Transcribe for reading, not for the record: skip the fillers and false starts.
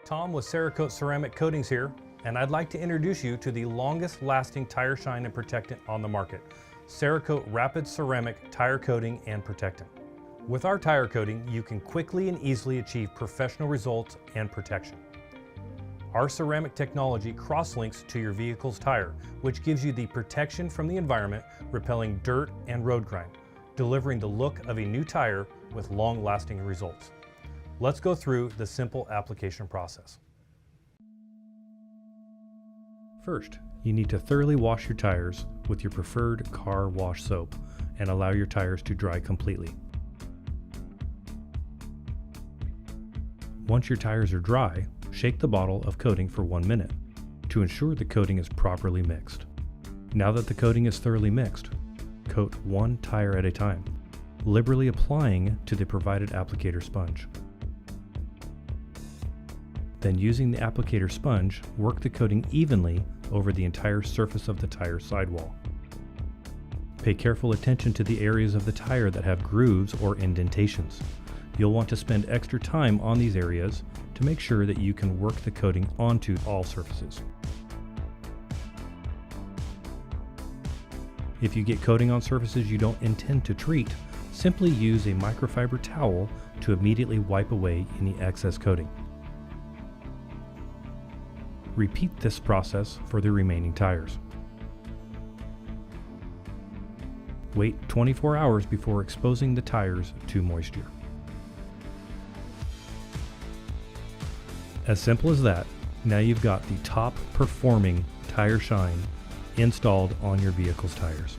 Tom with CERAKOTE Ceramic Coatings here, and I'd like to introduce you to the longest lasting tire shine and protectant on the market, CERAKOTE Rapid Ceramic Tire Coating and Protectant. With our tire coating, you can quickly and easily achieve professional results and protection. Our ceramic technology cross-links to your vehicle's tire, which gives you the protection from the environment, repelling dirt and road grime, delivering the look of a new tire with long-lasting results. Let's go through the simple application process. First, you need to thoroughly wash your tires with your preferred car wash soap and allow your tires to dry completely. Once your tires are dry, shake the bottle of coating for 1 minute to ensure the coating is properly mixed. Now that the coating is thoroughly mixed, coat one tire at a time, liberally applying to the provided applicator sponge. Then using the applicator sponge, work the coating evenly over the entire surface of the tire sidewall. Pay careful attention to the areas of the tire that have grooves or indentations. You'll want to spend extra time on these areas to make sure that you can work the coating onto all surfaces. If you get coating on surfaces you don't intend to treat, simply use a microfiber towel to immediately wipe away any excess coating. Repeat this process for the remaining tires. Wait 24 hours before exposing the tires to moisture. As simple as that, now you've got the top performing tire shine installed on your vehicle's tires.